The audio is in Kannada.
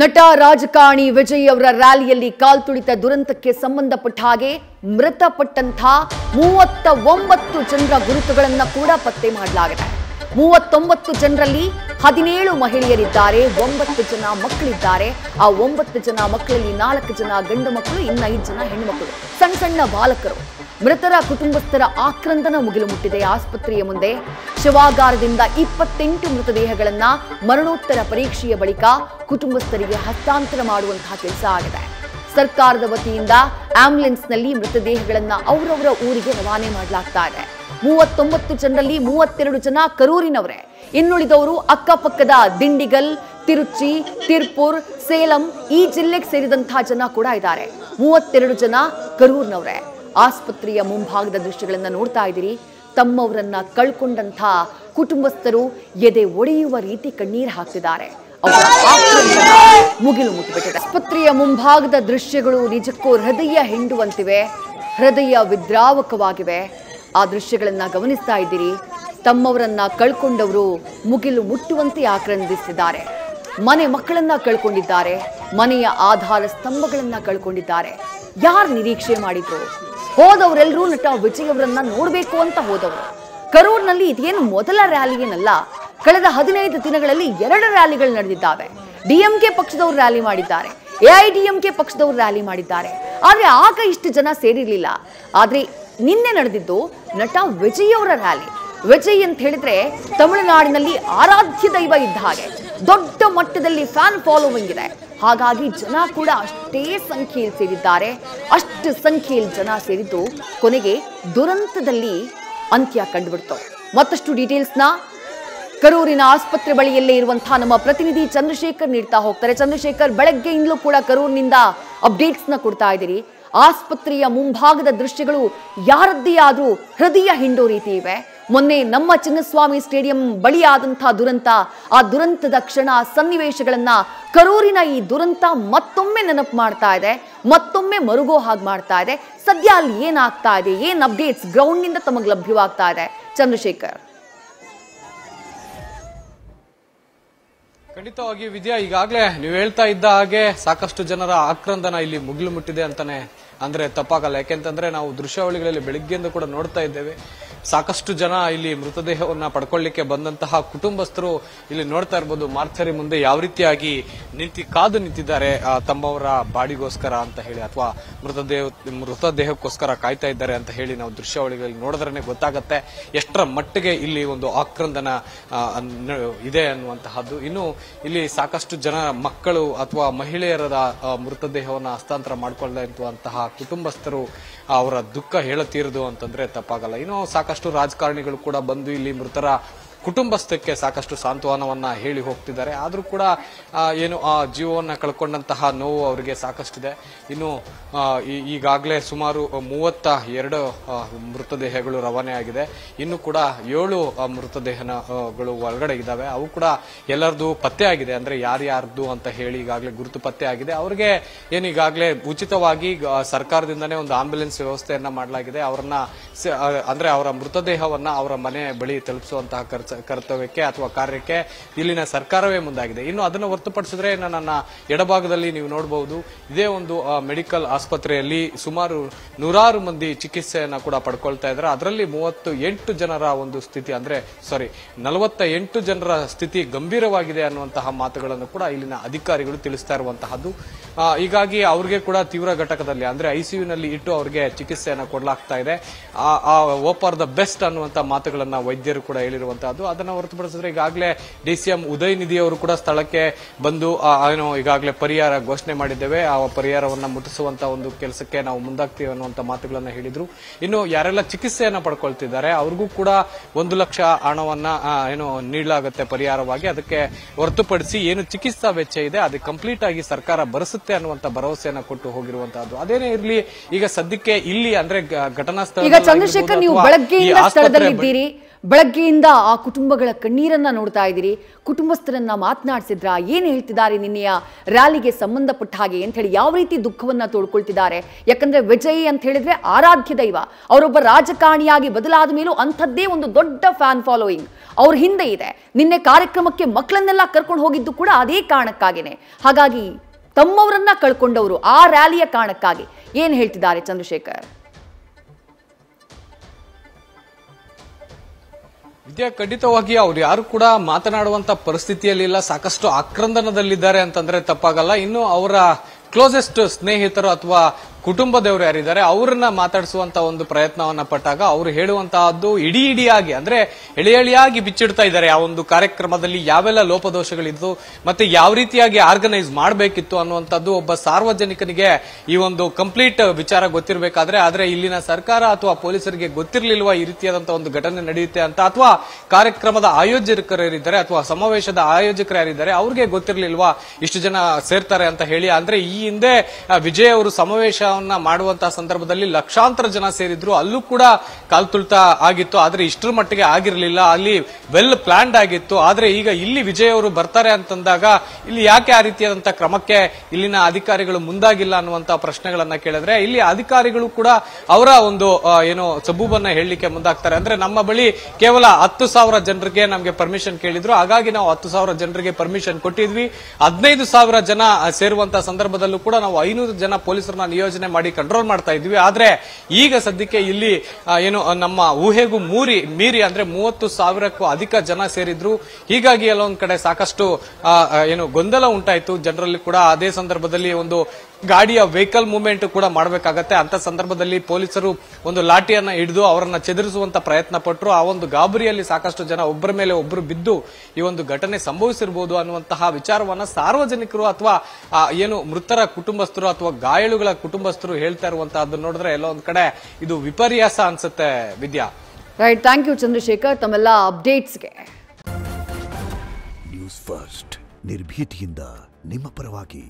ನಟ ರಾಜಕಾರಣಿ ವಿಜಯ್ ಅವರ ರ್ಯಾಲಿಯಲ್ಲಿ ಕಾಲ್ತುಳಿತ ದುರಂತಕ್ಕೆ ಸಂಬಂಧಪಟ್ಟ ಹಾಗೆ ಮೃತಪಟ್ಟಂತ 39 ಜನರ ಗುರುತುಗಳನ್ನು ಕೂಡ ಪತ್ತೆ ಮಾಡಲಾಗಿದೆ. 39 ಜನರಲ್ಲಿ 17 ಮಹಿಳೆಯರಿದ್ದಾರೆ, 9 ಜನ ಮಕ್ಕಳಿದ್ದಾರೆ. ಆ 9 ಜನ ಮಕ್ಕಳಲ್ಲಿ 4 ಜನ ಗಂಡು ಮಕ್ಕಳು, ಇನ್ನು 5 ಜನ ಹೆಣ್ಣು ಮಕ್ಕಳು, ಸಣ್ಣ ಸಣ್ಣ ಬಾಲಕರು. ಮೃತರ ಕುಟುಂಬಸ್ಥರ ಆಕ್ರಂದನ ಮುಗಿಲು ಮುಟ್ಟಿದೆ. ಆಸ್ಪತ್ರೆಯ ಮುಂದೆ ಶವಾಗಾರದಿಂದ 28 ಮೃತದೇಹಗಳನ್ನ ಮರಣೋತ್ತರ ಪರೀಕ್ಷೆಯ ಬಳಿಕ ಕುಟುಂಬಸ್ಥರಿಗೆ ಹಸ್ತಾಂತರ ಮಾಡುವಂತಹ ಕೆಲಸ ಆಗಿದೆ. ಸರ್ಕಾರದ ವತಿಯಿಂದ ಆಂಬ್ಯುಲೆನ್ಸ್ನಲ್ಲಿ ಮೃತದೇಹಗಳನ್ನ ಅವರವರ ಊರಿಗೆ ರವಾನೆ ಮಾಡಲಾಗ್ತಾ ಇದೆ. 39 ಜನರಲ್ಲಿ 32 ಜನ ಕರೂರಿನವರೇ. ಇನ್ನುಳಿದವರು ಅಕ್ಕಪಕ್ಕದ ದಿಂಡಿಗಲ್, ತಿರುಚಿ, ತಿರ್ಪುರ್, ಸೇಲಂ ಈ ಜಿಲ್ಲೆಗೆ ಸೇರಿದಂತಹ ಜನ ಕೂಡ ಇದ್ದಾರೆ. 32 ಜನ ಕರೂರಿನವರೇ. ಆಸ್ಪತ್ರೆಯ ಮುಂಭಾಗದ ದೃಶ್ಯಗಳನ್ನ ನೋಡ್ತಾ ಇದ್ದೀರಿ. ತಮ್ಮವರನ್ನ ಕಳ್ಕೊಂಡಂತ ಕುಟುಂಬಸ್ಥರು ಎದೆ ಒಡೆಯುವ ರೀತಿ ಕಣ್ಣೀರು ಹಾಕ್ತಿದ್ದಾರೆ. ಮುಗಿಲು ಮುಟ್ಟಿಬಿಟ್ಟಿದೆ. ಆಸ್ಪತ್ರೆಯ ಮುಂಭಾಗದ ದೃಶ್ಯಗಳು ನಿಜಕ್ಕೂ ಹೃದಯ ಹಿಂಡುವಂತಿವೆ, ಹೃದಯ ವಿದ್ರಾವಕವಾಗಿವೆ. ಆ ದೃಶ್ಯಗಳನ್ನ ಗಮನಿಸ್ತಾ ಇದ್ದೀರಿ. ತಮ್ಮವರನ್ನ ಕಳ್ಕೊಂಡವರು ಮುಗಿಲು ಮುಟ್ಟುವಂತೆ ಆಕ್ರಂದಿಸಿದ್ದಾರೆ. ಮನೆ ಮಕ್ಕಳನ್ನ ಕಳ್ಕೊಂಡಿದ್ದಾರೆ, ಮನೆಯ ಆಧಾರ ಸ್ತಂಭಗಳನ್ನ ಕಳ್ಕೊಂಡಿದ್ದಾರೆ. ಯಾರು ನಿರೀಕ್ಷೆ ಮಾಡಿದ್ರು? ಹೋದವರೆಲ್ಲರೂ ನಟ ವಿಜಯ್ ಅವರನ್ನ ನೋಡ್ಬೇಕು ಅಂತ ಹೋದವರು. ಕರೂರಿನಲ್ಲಿ ಇದೇನು ಮೊದಲ ರ್ಯಾಲಿ ಏನಲ್ಲ. ಕಳೆದ 15 ದಿನಗಳಲ್ಲಿ 2 ರ್ಯಾಲಿಗಳು ನಡೆದಿದ್ದಾವೆ. ಡಿಎಂಕೆ ಪಕ್ಷದವರು ರ್ಯಾಲಿ ಮಾಡಿದ್ದಾರೆ, ಎಐಡಿಎಂಕೆ ಪಕ್ಷದವರು ರ್ಯಾಲಿ ಮಾಡಿದ್ದಾರೆ. ಆದ್ರೆ ಆಗ ಇಷ್ಟು ಜನ ಸೇರಿರ್ಲಿಲ್ಲ. ಆದ್ರೆ ನಿನ್ನೆ ನಡೆದಿದ್ದು ನಟ ವಿಜಯ್ ಅವರ ರ್ಯಾಲಿ. ವಿಜಯ್ ಅಂತ ಹೇಳಿದ್ರೆ ತಮಿಳುನಾಡಿನಲ್ಲಿ ಆರಾಧ್ಯ ದೈವ ಇದ್ದ ಹಾಗೆ, ದೊಡ್ಡ ಮಟ್ಟದಲ್ಲಿ ಫ್ಯಾನ್ ಫಾಲೋವಿಂಗ್ ಇದೆ. ಹಾಗಾಗಿ ಜನ ಕೂಡ ಅಷ್ಟೇ ಸಂಖ್ಯೆಯಲ್ಲಿ ಸೇರಿದ್ದಾರೆ. ಅಷ್ಟು ಸಂಖ್ಯೆಯಲ್ಲಿ ಜನ ಸೇರಿದ್ದು ಕೊನೆಗೆ ದುರಂತದಲ್ಲಿ ಅಂತ್ಯ ಕಂಡುಬಿಡ್ತು. ಮತ್ತಷ್ಟು ಡೀಟೇಲ್ಸ್ನ ಕರೂರಿನ ಆಸ್ಪತ್ರೆ ಬಳಿಯಲ್ಲೇ ಇರುವಂತಹ ನಮ್ಮ ಪ್ರತಿನಿಧಿ ಚಂದ್ರಶೇಖರ್ ನೀಡ್ತಾ ಹೋಗ್ತಾರೆ. ಚಂದ್ರಶೇಖರ್, ಬೆಳಗ್ಗೆಯಿಂದಲೂ ಕೂಡ ಕರೂರಿನಿಂದ ಅಪ್ಡೇಟ್ಸ್ನ ಕೊಡ್ತಾ ಇದ್ದೀರಿ. ಆಸ್ಪತ್ರೆಯ ಮುಂಭಾಗದ ದೃಶ್ಯಗಳು ಯಾರದ್ದೇ ಆದ್ರೂ ಹೃದಯ ಹಿಂಡೋ ರೀತಿ ಇವೆ. ಮೊನ್ನೆ ನಮ್ಮ ಚಿನ್ನಸ್ವಾಮಿ ಸ್ಟೇಡಿಯಂ ಬಳಿ ಆದಂತಹ ದುರಂತ, ಆ ದುರಂತದ ಕ್ಷಣ ಸನ್ನಿವೇಶಗಳನ್ನ ಕರೂರಿನ ಈ ದುರಂತ ಮತ್ತೊಮ್ಮೆ ನೆನಪು ಮಾಡ್ತಾ ಇದೆ, ಮತ್ತೊಮ್ಮೆ ಮರುಗೋ ಹಾಗೆ ಮಾಡ್ತಾ ಇದೆ. ಸದ್ಯ ಅಲ್ಲಿ ಏನಾಗ್ತಾ ಇದೆ, ಏನ್ ಅಪ್ಡೇಟ್ಸ್ ಗ್ರೌಂಡ್ ನಿಂದ ತಮಗೆ ಲಭ್ಯವಾಗ್ತಾ ಇದೆ ಚಂದ್ರಶೇಖರ್? ಖಂಡಿತವಾಗಿ ವಿದ್ಯಾ, ಈಗಾಗಲೇ ನೀವು ಹೇಳ್ತಾ ಇದ್ದ ಹಾಗೆ ಸಾಕಷ್ಟು ಜನರ ಆಕ್ರಂದನ ಇಲ್ಲಿ ಮುಗಿಲು ಮುಟ್ಟಿದೆ ಅಂತಾನೆ ಅಂದ್ರೆ ತಪ್ಪಾಗಲ್ಲ. ಯಾಕೆಂತಂದ್ರೆ ನಾವು ದೃಶ್ಯಾವಳಿಗಳಲ್ಲಿ ಬೆಳಿಗ್ಗೆಯಿಂದ ಕೂಡ ನೋಡ್ತಾ ಇದ್ದೇವೆ. ಸಾಕಷ್ಟು ಜನ ಇಲ್ಲಿ ಮೃತದೇಹವನ್ನ ಪಡ್ಕೊಳ್ಳಿಕ್ಕೆ ಬಂದಂತಹ ಕುಟುಂಬಸ್ಥರು ಇಲ್ಲಿ ನೋಡ್ತಾ ಇರ್ಬೋದು, ಮಾರ್ಚರಿ ಮುಂದೆ ಯಾವ ರೀತಿಯಾಗಿ ಕಾದು ನಿಂತಿದ್ದಾರೆ ತಮ್ಮವರ ಬಾಡಿಗೋಸ್ಕರ ಅಂತ ಹೇಳಿ, ಅಥವಾ ಮೃತದೇಹಕ್ಕೋಸ್ಕರ ಕಾಯ್ತಾ ಇದ್ದಾರೆ ಅಂತ ಹೇಳಿ ನಾವು ದೃಶ್ಯಾವಳಿಗಳಲ್ಲಿ ನೋಡಿದ್ರೇನೆ ಗೊತ್ತಾಗತ್ತೆ ಎಷ್ಟರ ಮಟ್ಟಿಗೆ ಇಲ್ಲಿ ಒಂದು ಆಕ್ರಂದನ ಇದೆ ಅನ್ನುವಂತಹದ್ದು. ಇನ್ನು ಇಲ್ಲಿ ಸಾಕಷ್ಟು ಜನ ಮಕ್ಕಳು ಅಥವಾ ಮಹಿಳೆಯರ ಮೃತದೇಹವನ್ನ ಹಸ್ತಾಂತರ ಮಾಡಿಕೊಳ್ಳುವಂತಹ ಕುಟುಂಬಸ್ಥರು ಅವರ ದುಃಖ ಹೇಳತೀರದು ಅಂತಂದ್ರೆ ತಪ್ಪಾಗಲ್ಲ. ಇನ್ನು ಸಾಕಷ್ಟು ರಾಜಕಾರಣಿಗಳು ಕೂಡ ಬಂದು ಇಲ್ಲಿ ಮೃತರ ಕುಟುಂಬಸ್ಥಕ್ಕೆ ಸಾಕಷ್ಟು ಸಾಂತ್ವನವನ್ನ ಹೇಳಿ ಹೋಗ್ತಿದ್ದಾರೆ. ಆದ್ರೂ ಕೂಡ ಏನು ಆ ಜೀವವನ್ನ ಕಳ್ಕೊಂಡಂತಹ ನೋವು ಅವರಿಗೆ ಸಾಕಷ್ಟಿದೆ. ಇನ್ನು ಈಗಾಗಲೇ ಸುಮಾರು 32 ಮೃತದೇಹಗಳು ರವಾನೆ ಆಗಿದೆ. ಇನ್ನು ಕೂಡ 7 ಮೃತದೇಹಗಳು ಒಳಗಡೆ ಇದ್ದಾವೆ. ಅವು ಕೂಡ ಎಲ್ಲರದು ಪತ್ತೆ ಆಗಿದೆ, ಅಂದ್ರೆ ಯಾರ್ಯಾರ್ದು ಅಂತ ಹೇಳಿ ಈಗಾಗಲೇ ಗುರುತು ಪತ್ತೆ ಆಗಿದೆ. ಅವ್ರಿಗೆ ಏನು ಈಗಾಗಲೇ ಉಚಿತವಾಗಿ ಸರ್ಕಾರದಿಂದನೇ ಒಂದು ಆಂಬ್ಯುಲೆನ್ಸ್ ವ್ಯವಸ್ಥೆಯನ್ನ ಮಾಡಲಾಗಿದೆ. ಅವರನ್ನ ಅಂದ್ರೆ ಅವರ ಮೃತದೇಹವನ್ನ ಅವರ ಮನೆ ಬಳಿ ತಲುಪಿಸುವಂತಹ ಕರ್ತವ್ಯಕ್ಕೆ ಅಥವಾ ಕಾರ್ಯಕ್ಕೆ ಇಲ್ಲಿನ ಸರ್ಕಾರವೇ ಮುಂದಾಗಿದೆ. ಇನ್ನು ಅದನ್ನು ಹೊರತುಪಡಿಸಿದ್ರೆ ನನ್ನ ಎಡಭಾಗದಲ್ಲಿ ನೀವು ನೋಡಬಹುದು, ಇದೇ ಒಂದು ಮೆಡಿಕಲ್ ಆಸ್ಪತ್ರೆಯಲ್ಲಿ ಸುಮಾರು 100 ಮಂದಿ ಚಿಕಿತ್ಸೆಯನ್ನ ಕೂಡ ಪಡ್ಕೊಳ್ತಾ ಇದ್ದಾರೆ. ಅದರಲ್ಲಿ 38 ಜನರ ಒಂದು ಸ್ಥಿತಿ, ಅಂದ್ರೆ 48 ಜನರ ಸ್ಥಿತಿ ಗಂಭೀರವಾಗಿದೆ ಅನ್ನುವಂತಹ ಮಾತುಗಳನ್ನು ಕೂಡ ಇಲ್ಲಿನ ಅಧಿಕಾರಿಗಳು ತಿಳಿಸ್ತಾ ಇರುವಂತಹದ್ದು. ಹೀಗಾಗಿ ಅವ್ರಿಗೆ ಕೂಡ ತೀವ್ರ ಘಟಕದಲ್ಲಿ ಅಂದ್ರೆ ಐಸಿಯುನಲ್ಲಿ ಇಟ್ಟು ಅವ್ರಿಗೆ ಚಿಕಿತ್ಸೆಯನ್ನ ಕೊಡಲಾಗ್ತಾ ಇದೆ. ಹೋಪ್ ಆರ್ ದ ಬೆಸ್ಟ್ ಅನ್ನುವಂತ ಮಾತುಗಳನ್ನ ವೈದ್ಯರು ಕೂಡ ಹೇಳಿರುವಂತಹದ್ದು. ಅದನ್ನ ಹೊರತುಪಡಿಸಿದ್ರೆ ಈಗಾಗಲೇ ಡಿಸಿಎಂ ಉದಯ್ ನಿಧಿ ಅವರು ಕೂಡ ಸ್ಥಳಕ್ಕೆ ಬಂದು ಏನು ಈಗಾಗಲೇ ಪರಿಹಾರ ಘೋಷಣೆ ಮಾಡಿದ್ದೇವೆ, ಆ ಪರಿಹಾರವನ್ನ ಮುಟ್ಟಿಸುವಂತ ಒಂದು ಕೆಲಸಕ್ಕೆ ನಾವು ಮುಂದಾಗ್ತೀವಿ ಅನ್ನುವಂತ ಮಾತುಗಳನ್ನ ಹೇಳಿದ್ರು. ಇನ್ನು ಯಾರೆಲ್ಲ ಚಿಕಿತ್ಸೆಯನ್ನ ಪಡ್ಕೊಳ್ತಿದ್ದಾರೆ ಅವ್ರಿಗೂ ಕೂಡ 1 ಲಕ್ಷ ಹಣವನ್ನ ಏನು ನೀಡಲಾಗುತ್ತೆ ಪರಿಹಾರವಾಗಿ. ಅದಕ್ಕೆ ಹೊರತುಪಡಿಸಿ ಏನು ಚಿಕಿತ್ಸಾ ವೆಚ್ಚ ಇದೆ ಅದು ಕಂಪ್ಲೀಟ್ ಆಗಿ ಸರ್ಕಾರ ಭರಿಸುತ್ತೆ ಅನ್ನುವಂತ ಭರವಸೆಯನ್ನ ಕೊಟ್ಟು ಹೋಗಿರುವಂತಹದ್ದು. ಅದೇನೇ ಇರಲಿ, ಈಗ ಸದ್ಯಕ್ಕೆ ಇಲ್ಲಿ ಅಂದ್ರೆ ಘಟನಾ ಸ್ಥಳ ಚಂದ್ರಶೇಖರ್, ನೀವು ಬೆಳಗ್ಗೆಯಿಂದ ಸ್ಥಳದಲ್ಲಿದ್ದೀರಿ. ಬೆಳಗ್ಗೆಯಿಂದ ಆ ಕುಟುಂಬಗಳ ಕಣ್ಣೀರನ್ನ ನೋಡ್ತಾ ಇದ್ದೀರಿ. ಕುಟುಂಬಸ್ಥರನ್ನ ಮಾತನಾಡಿಸಿದ್ರ, ಏನು ಹೇಳ್ತಿದ್ದಾರೆ ನಿನ್ನೆಯ ರ್ಯಾಲಿಗೆ ಸಂಬಂಧಪಟ್ಟ ಹಾಗೆ ಅಂತ ಹೇಳಿ, ಯಾವ ರೀತಿ ದುಃಖವನ್ನ ತೋಡ್ಕೊಳ್ತಿದ್ದಾರೆ. ಯಾಕಂದ್ರೆ ವಿಜಯ್ ಅಂತ ಹೇಳಿದ್ರೆ ಆರಾಧ್ಯ ದೈವ, ಅವರೊಬ್ಬ ರಾಜಕಾರಣಿಯಾಗಿ ಬದಲಾದ ಮೇಲೂ ಅಂಥದ್ದೇ ಒಂದು ದೊಡ್ಡ ಫ್ಯಾನ್ ಫಾಲೋಯಿಂಗ್ ಅವ್ರ ಹಿಂದೆ ಇದೆ. ನಿನ್ನೆ ಕಾರ್ಯಕ್ರಮಕ್ಕೆ ಮಕ್ಕಳನ್ನೆಲ್ಲ ಕರ್ಕೊಂಡು ಹೋಗಿದ್ದು ಕೂಡ ಅದೇ ಕಾರಣಕ್ಕಾಗಿನೇ. ಹಾಗಾಗಿ ತಮ್ಮವರನ್ನ ಕಳ್ಕೊಂಡವರು ಆ ರ್ಯಾಲಿಯ ಕಾರಣಕ್ಕಾಗಿ ಏನ್ ಹೇಳ್ತಿದ್ದಾರೆ ಚಂದ್ರಶೇಖರ್? ವಿದ್ಯಾ, ಖಂಡಿತವಾಗಿ ಅವ್ರು ಯಾರು ಕೂಡ ಮಾತನಾಡುವಂತ ಪರಿಸ್ಥಿತಿಯಲ್ಲಿಲ್ಲ, ಸಾಕಷ್ಟು ಆಕ್ರಂದನದಲ್ಲಿದ್ದಾರೆ ಅಂತಂದ್ರೆ ತಪ್ಪಾಗಲ್ಲ. ಇನ್ನು ಅವರ ಕ್ಲೋಸೆಸ್ಟ್ ಸ್ನೇಹಿತರು ಅಥವಾ ಕುಟುಂಬದವರು ಯಾರಿದ್ದಾರೆ ಅವರನ್ನ ಮಾತಾಡಿಸುವಂತ ಒಂದು ಪ್ರಯತ್ನವನ್ನ ಪಟ್ಟಾಗ ಅವರು ಹೇಳುವಂತಹದ್ದು ಇಡಿಯಾಗಿ ಅಂದ್ರೆ ಎಳೆಯಾಗಿ ಬಿಚ್ಚಿಡ್ತಾ ಇದ್ದಾರೆ. ಆ ಒಂದು ಕಾರ್ಯಕ್ರಮದಲ್ಲಿ ಯಾವೆಲ್ಲ ಲೋಪದೋಷಗಳಿದ್ದು ಮತ್ತೆ ಯಾವ ರೀತಿಯಾಗಿ ಆರ್ಗನೈಸ್ ಮಾಡಬೇಕಿತ್ತು ಅನ್ನುವಂಥದ್ದು ಒಬ್ಬ ಸಾರ್ವಜನಿಕನಿಗೆ ಈ ಒಂದು ಕಂಪ್ಲೀಟ್ ವಿಚಾರ ಗೊತ್ತಿರಬೇಕಾದ್ರೆ, ಆದ್ರೆ ಇಲ್ಲಿನ ಸರ್ಕಾರ ಅಥವಾ ಪೊಲೀಸರಿಗೆ ಗೊತ್ತಿರಲಿಲ್ವಾ ಈ ರೀತಿಯಾದಂತಹ ಒಂದು ಘಟನೆ ನಡೆಯುತ್ತೆ ಅಂತ, ಅಥವಾ ಕಾರ್ಯಕ್ರಮದ ಆಯೋಜಕರಿದ್ದಾರೆ ಅಥವಾ ಸಮಾವೇಶದ ಆಯೋಜಕರು ಯಾರಿದ್ದಾರೆ ಅವ್ರಿಗೆ ಗೊತ್ತಿರಲಿಲ್ವಾ ಇಷ್ಟು ಜನ ಸೇರ್ತಾರೆ ಅಂತ ಹೇಳಿ. ಅಂದ್ರೆ ಈ ಹಿಂದೆ ವಿಜಯ್ ಅವರು ಸಮಾವೇಶ ಮಾಡುವಂತಹ ಸಂದರ್ಭದಲ್ಲಿ ಲಕ್ಷಾಂತರ ಜನ ಸೇರಿದ್ರು, ಅಲ್ಲೂ ಕೂಡ ಕಾಲ್ತುಳ್ತ ಆಗಿತ್ತು. ಆದ್ರೆ ಇಷ್ಟರ ಮಟ್ಟಿಗೆ ಆಗಿರಲಿಲ್ಲ, ಅಲ್ಲಿ ವೆಲ್ ಪ್ಲಾನ್ಡ್ ಆಗಿತ್ತು. ಆದ್ರೆ ಈಗ ಇಲ್ಲಿ ವಿಜಯ್ ಅವರು ಬರ್ತಾರೆ ಅಂತಂದಾಗ ಇಲ್ಲಿ ಯಾಕೆ ಆ ರೀತಿಯಾದಂತಹ ಕ್ರಮಕ್ಕೆ ಇಲ್ಲಿನ ಅಧಿಕಾರಿಗಳು ಮುಂದಾಗಿಲ್ಲ ಅನ್ನುವಂತಹ ಪ್ರಶ್ನೆಗಳನ್ನ ಕೇಳಿದ್ರೆ, ಇಲ್ಲಿ ಅಧಿಕಾರಿಗಳು ಕೂಡ ಅವರ ಒಂದು ಏನೋ ಸಬೂಬನ್ನ ಹೇಳಲಿಕ್ಕೆ ಮುಂದಾಗ್ತಾರೆ. ಅಂದ್ರೆ ನಮ್ಮ ಬಳಿ ಕೇವಲ 10,000 ಜನರಿಗೆ ನಮಗೆ ಪರ್ಮಿಷನ್ ಕೇಳಿದ್ರು, ಹಾಗಾಗಿ ನಾವು 10,000 ಜನರಿಗೆ ಪರ್ಮಿಷನ್ ಕೊಟ್ಟಿದ್ವಿ. 15,000 ಜನ ಸೇರುವಂತಹ ಸಂದರ್ಭದಲ್ಲೂ ಕೂಡ ನಾವು 500 ಜನ ಪೊಲೀಸರನ್ನ ನಿಯೋಜನೆ ಮಾಡಿ ಕಂಟ್ರೋಲ್ ಮಾಡ್ತಾ ಇದ್ವಿ. ಆದ್ರೆ ಈಗ ಸದ್ಯಕ್ಕೆ ಇಲ್ಲಿ ಏನು ನಮ್ಮ ಊಹೆಗೂ ಮೀರಿ ಅಂದ್ರೆ 30,000ಕ್ಕೂ ಅಧಿಕ ಜನ ಸೇರಿದ್ರು. ಹೀಗಾಗಿ ಎಲ್ಲೊಂದ್ ಕಡೆ ಸಾಕಷ್ಟು ಏನು ಗೊಂದಲ ಉಂಟಾಯ್ತು ಜನರಲ್ಲಿ ಕೂಡ. ಅದೇ ಸಂದರ್ಭದಲ್ಲಿ ಒಂದು ಗಾಡಿಯ ವೆಹಿಕಲ್ ಮೂವ್ಮೆಂಟ್ ಕೂಡ ಮಾಡಬೇಕಾಗತ್ತೆ. ಅಂತ ಸಂದರ್ಭದಲ್ಲಿ ಪೊಲೀಸರು ಒಂದು ಲಾಠಿಯನ್ನ ಹಿಡಿದು ಅವರನ್ನ ಚೆದರಿಸುವಂತ ಪ್ರಯತ್ನ ಪಟ್ಟರು. ಆ ಒಂದು ಗಾಬರಿಯಲ್ಲಿ ಸಾಕಷ್ಟು ಜನ ಒಬ್ಬರ ಮೇಲೆ ಒಬ್ಬರು ಬಿದ್ದು ಈ ಒಂದು ಘಟನೆ ಸಂಭವಿಸಿರಬಹುದು ಅನ್ನುವಂತಹ ವಿಚಾರವನ್ನ ಸಾರ್ವಜನಿಕರು ಅಥವಾ ಏನು ಮೃತರ ಕುಟುಂಬಸ್ಥರು ಅಥವಾ ಗಾಯಾಳುಗಳ ಕುಟುಂಬಸ್ಥರು ಹೇಳ್ತಾ ಇರುವಂತಹದ್ದು ನೋಡಿದ್ರೆ ಎಲ್ಲೋ ಒಂದ್ ಕಡೆ ಇದು ವಿಪರ್ಯಾಸ ಅನ್ಸುತ್ತೆ. ವಿದ್ಯಾ, ರೈಟ್, ಥ್ಯಾಂಕ್ ಯು ಚಂದ್ರಶೇಖರ್ ತಮ್ಮೆಲ್ಲ ಅಪ್ಡೇಟ್ಸ್ಗೆ. ನ್ಯೂಸ್ ಫಸ್ಟ್ ನಿರ್ಭೀತಿಯಿಂದ ನಿಮ್ಮ ಪರವಾಗಿ.